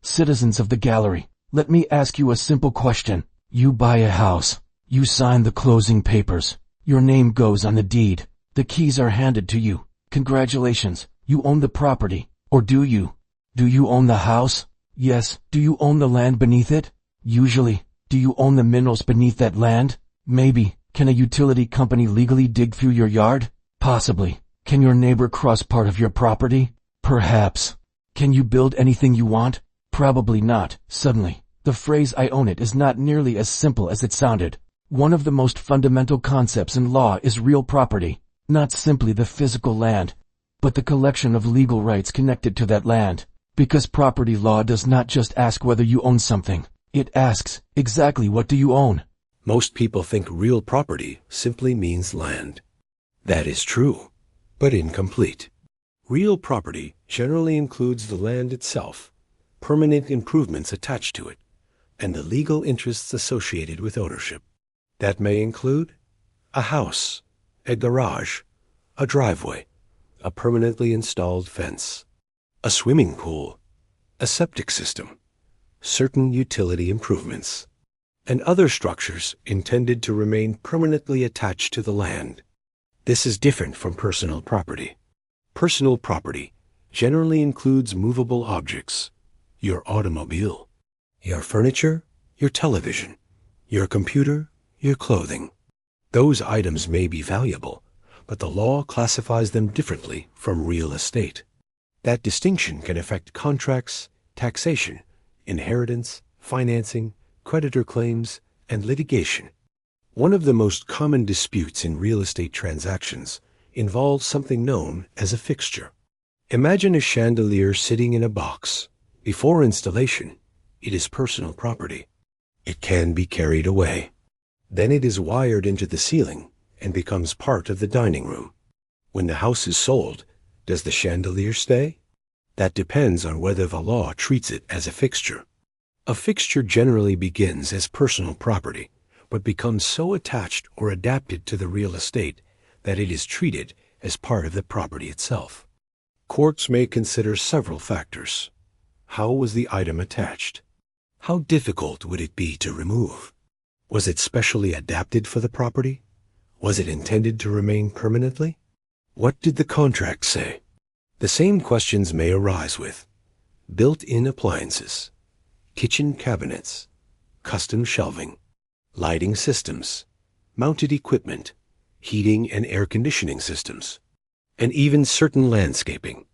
Citizens of the gallery, let me ask you a simple question. You buy a house. You sign the closing papers. Your name goes on the deed. The keys are handed to you. Congratulations, you own the property. Or do you? Do you own the house? Yes. Do you own the land beneath it? Usually. Do you own the minerals beneath that land? Maybe. Can a utility company legally dig through your yard? Possibly. Can your neighbor cross part of your property? Perhaps. Can you build anything you want? Probably not. Suddenly, the phrase "I own it" is not nearly as simple as it sounded. One of the most fundamental concepts in law is real property, not simply the physical land, but the collection of legal rights connected to that land. Because property law does not just ask whether you own something, it asks, exactly what do you own? Most people think real property simply means land. That is true, but incomplete. Real property generally includes the land itself, permanent improvements attached to it, and the legal interests associated with ownership. That may include a house, a garage, a driveway, a permanently installed fence, a swimming pool, a septic system, certain utility improvements, and other structures intended to remain permanently attached to the land. This is different from personal property. Personal property generally includes movable objects, your automobile, your furniture, your television, your computer, your clothing. Those items may be valuable, but the law classifies them differently from real estate. That distinction can affect contracts, taxation, inheritance, financing, creditor claims, and litigation. One of the most common disputes in real estate transactions involves something known as a fixture. Imagine a chandelier sitting in a box. Before installation, it is personal property. It can be carried away. Then it is wired into the ceiling and becomes part of the dining room. When the house is sold, does the chandelier stay? That depends on whether the law treats it as a fixture. A fixture generally begins as personal property, but becomes so attached or adapted to the real estate that it is treated as part of the property itself. Courts may consider several factors. How was the item attached? How difficult would it be to remove? Was it specially adapted for the property? Was it intended to remain permanently? What did the contract say? The same questions may arise with built-in appliances, kitchen cabinets, custom shelving, lighting systems, mounted equipment, heating and air conditioning systems, and even certain landscaping.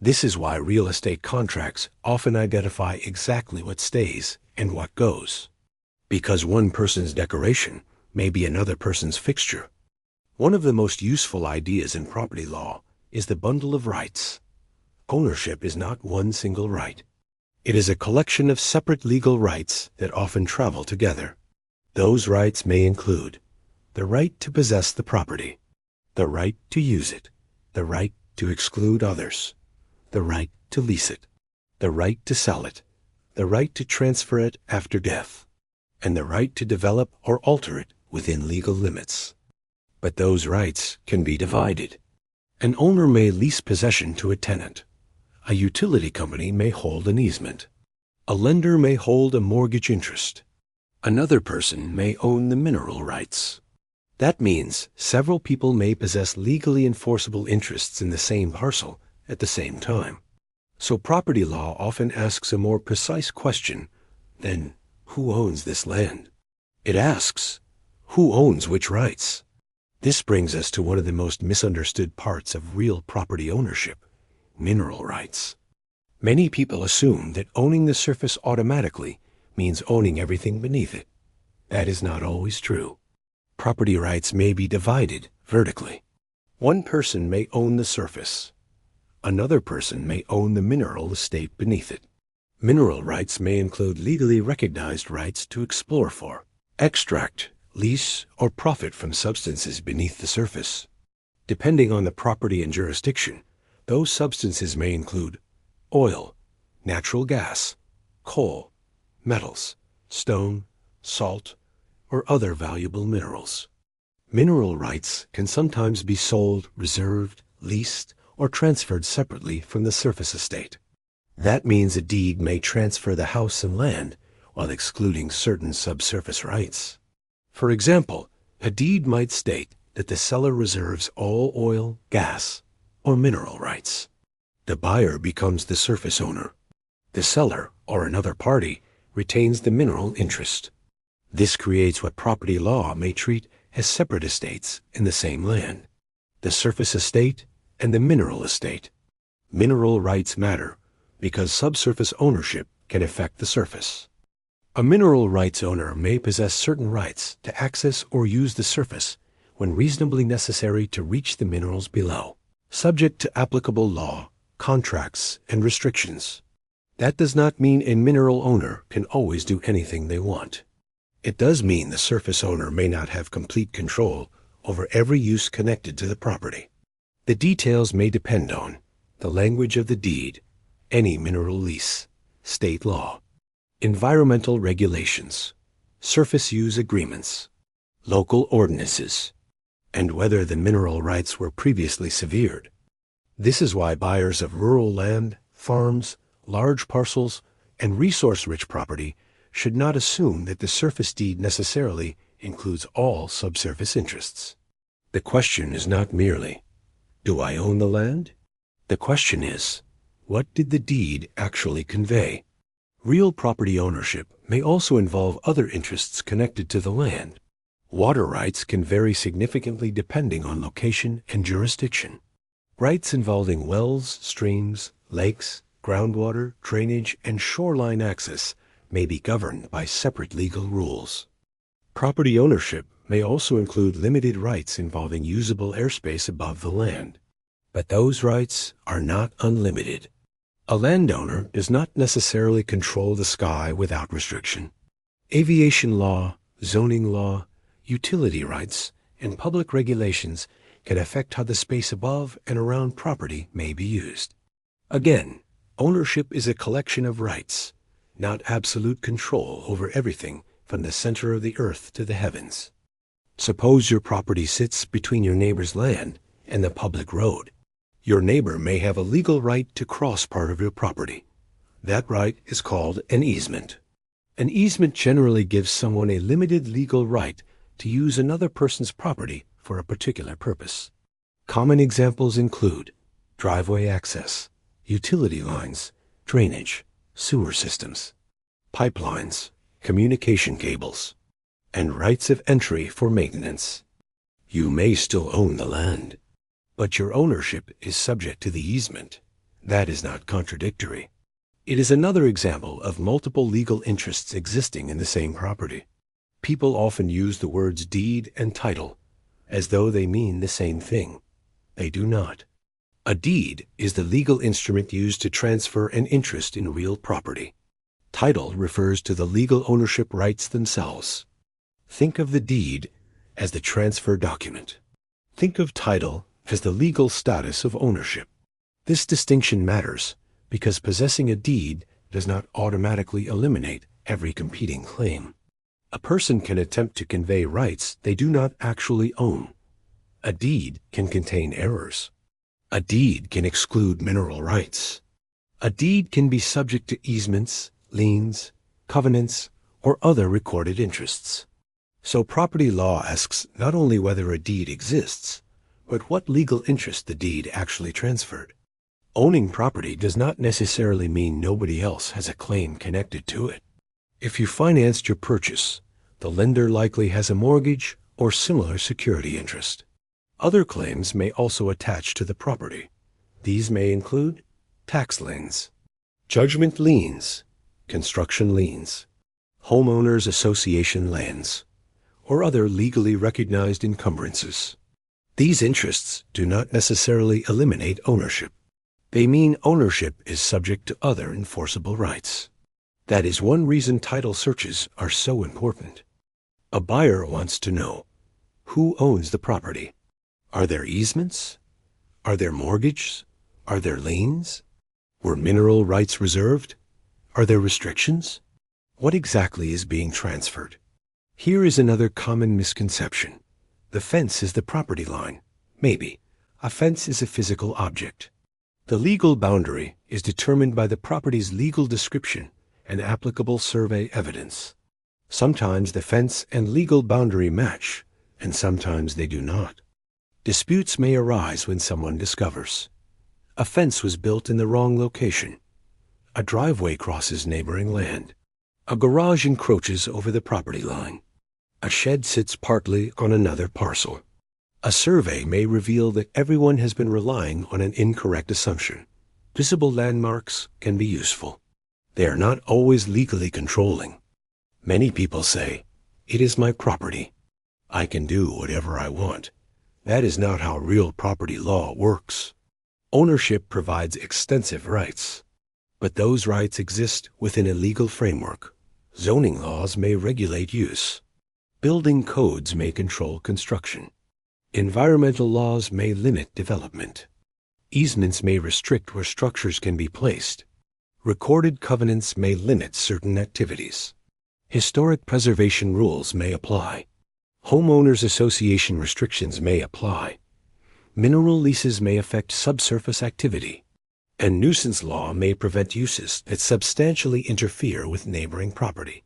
This is why real estate contracts often identify exactly what stays and what goes, because one person's decoration may be another person's fixture. One of the most useful ideas in property law is the bundle of rights. Ownership is not one single right. It is a collection of separate legal rights that often travel together. Those rights may include the right to possess the property, the right to use it, the right to exclude others, the right to lease it, the right to sell it, the right to transfer it after death, and the right to develop or alter it within legal limits. But those rights can be divided. An owner may lease possession to a tenant. A utility company may hold an easement. A lender may hold a mortgage interest. Another person may own the mineral rights. That means several people may possess legally enforceable interests in the same parcel at the same time. So property law often asks a more precise question than who owns this land? It asks, who owns which rights? This brings us to one of the most misunderstood parts of real property ownership, mineral rights. Many people assume that owning the surface automatically means owning everything beneath it. That is not always true. Property rights may be divided vertically. One person may own the surface. Another person may own the mineral estate beneath it. Mineral rights may include legally recognized rights to explore for, extract, lease, or profit from substances beneath the surface. Depending on the property and jurisdiction, those substances may include oil, natural gas, coal, metals, stone, salt, or other valuable minerals. Mineral rights can sometimes be sold, reserved, leased, or transferred separately from the surface estate. That means a deed may transfer the house and land while excluding certain subsurface rights. For example, a deed might state that the seller reserves all oil, gas, or mineral rights. The buyer becomes the surface owner. The seller, or another party, retains the mineral interest. This creates what property law may treat as separate estates in the same land: the surface estate and the mineral estate. Mineral rights matter because subsurface ownership can affect the surface. A mineral rights owner may possess certain rights to access or use the surface when reasonably necessary to reach the minerals below, subject to applicable law, contracts, and restrictions. That does not mean a mineral owner can always do anything they want. It does mean the surface owner may not have complete control over every use connected to the property. The details may depend on the language of the deed, any mineral lease, state law, environmental regulations, surface use agreements, local ordinances, and whether the mineral rights were previously severed. This is why buyers of rural land, farms, large parcels, and resource-rich property should not assume that the surface deed necessarily includes all subsurface interests. The question is not merely, do I own the land? The question is, what did the deed actually convey? Real property ownership may also involve other interests connected to the land. Water rights can vary significantly depending on location and jurisdiction. Rights involving wells, streams, lakes, groundwater, drainage, and shoreline access may be governed by separate legal rules. Property ownership may also include limited rights involving usable airspace above the land. But those rights are not unlimited. A landowner does not necessarily control the sky without restriction. Aviation law, zoning law, utility rights, and public regulations can affect how the space above and around property may be used. Again, ownership is a collection of rights, not absolute control over everything from the center of the earth to the heavens. Suppose your property sits between your neighbor's land and the public road. Your neighbor may have a legal right to cross part of your property. That right is called an easement. An easement generally gives someone a limited legal right to use another person's property for a particular purpose. Common examples include driveway access, utility lines, drainage, sewer systems, pipelines, communication cables, and rights of entry for maintenance. You may still own the land, but your ownership is subject to the easement. That is not contradictory. It is another example of multiple legal interests existing in the same property. People often use the words deed and title as though they mean the same thing. They do not. A deed is the legal instrument used to transfer an interest in real property. Title refers to the legal ownership rights themselves. Think of the deed as the transfer document. Think of title as the legal status of ownership. This distinction matters because possessing a deed does not automatically eliminate every competing claim. A person can attempt to convey rights they do not actually own. A deed can contain errors. A deed can exclude mineral rights. A deed can be subject to easements, liens, covenants, or other recorded interests. So property law asks not only whether a deed exists, but what legal interest the deed actually transferred. Owning property does not necessarily mean nobody else has a claim connected to it. If you financed your purchase, the lender likely has a mortgage or similar security interest. Other claims may also attach to the property. These may include tax liens, judgment liens, construction liens, homeowners association lands, or other legally recognized encumbrances. These interests do not necessarily eliminate ownership. They mean ownership is subject to other enforceable rights. That is one reason title searches are so important. A buyer wants to know, who owns the property? Are there easements? Are there mortgages? Are there liens? Were mineral rights reserved? Are there restrictions? What exactly is being transferred? Here is another common misconception. The fence is the property line. Maybe. A fence is a physical object. The legal boundary is determined by the property's legal description and applicable survey evidence. Sometimes the fence and legal boundary match, and sometimes they do not. Disputes may arise when someone discovers a fence was built in the wrong location, a driveway crosses neighboring land, a garage encroaches over the property line, a shed sits partly on another parcel. A survey may reveal that everyone has been relying on an incorrect assumption. Visible landmarks can be useful. They are not always legally controlling. Many people say, "It is my property. I can do whatever I want." That is not how real property law works. Ownership provides extensive rights, but those rights exist within a legal framework. Zoning laws may regulate use. Building codes may control construction. Environmental laws may limit development. Easements may restrict where structures can be placed. Recorded covenants may limit certain activities. Historic preservation rules may apply. Homeowners association restrictions may apply. Mineral leases may affect subsurface activity. And nuisance law may prevent uses that substantially interfere with neighboring property.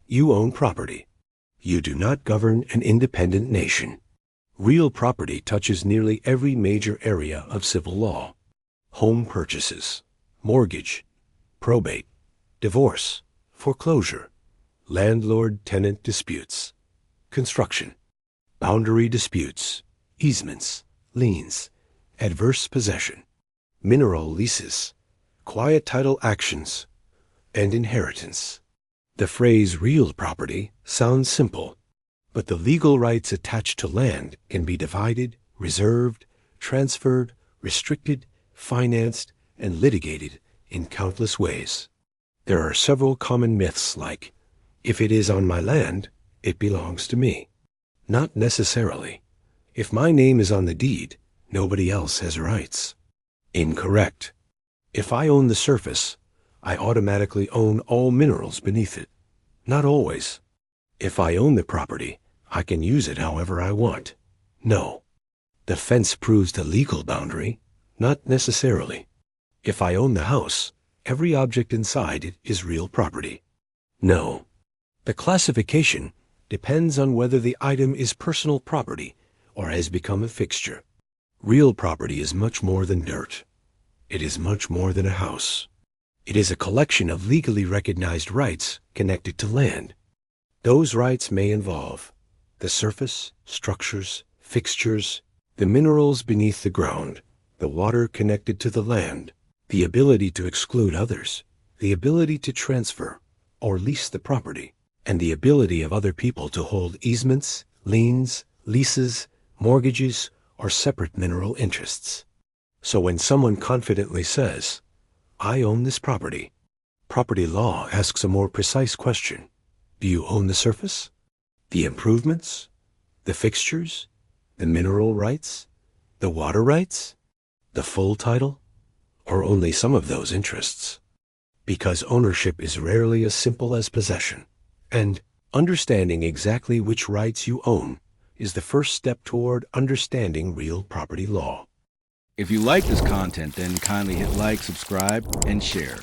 You own property. You do not govern an independent nation. Real property touches nearly every major area of civil law. Home purchases, mortgage, probate, divorce, foreclosure, landlord-tenant disputes, construction, boundary disputes, easements, liens, adverse possession, mineral leases, quiet title actions, and inheritance. The phrase real property sounds simple, but the legal rights attached to land can be divided, reserved, transferred, restricted, financed, and litigated in countless ways. There are several common myths like, if it is on my land, it belongs to me. Not necessarily. If my name is on the deed, nobody else has rights. Incorrect. If I own the surface, I automatically own all minerals beneath it. Not always. If I own the property, I can use it however I want. No. The fence proves the legal boundary, not necessarily. If I own the house, every object inside it is real property. No. The classification depends on whether the item is personal property or has become a fixture. Real property is much more than dirt. It is much more than a house. It is a collection of legally recognized rights connected to land. Those rights may involve the surface, structures, fixtures, the minerals beneath the ground, the water connected to the land, the ability to exclude others, the ability to transfer or lease the property, and the ability of other people to hold easements, liens, leases, mortgages, or separate mineral interests. So when someone confidently says, "I own this property," property law asks a more precise question. Do you own the surface, the improvements, the fixtures, the mineral rights, the water rights, the full title, or only some of those interests? Because ownership is rarely as simple as possession, and understanding exactly which rights you own is the first step toward understanding real property law. If you like this content, then kindly hit like, subscribe, and share.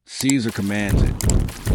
Caesar commands it.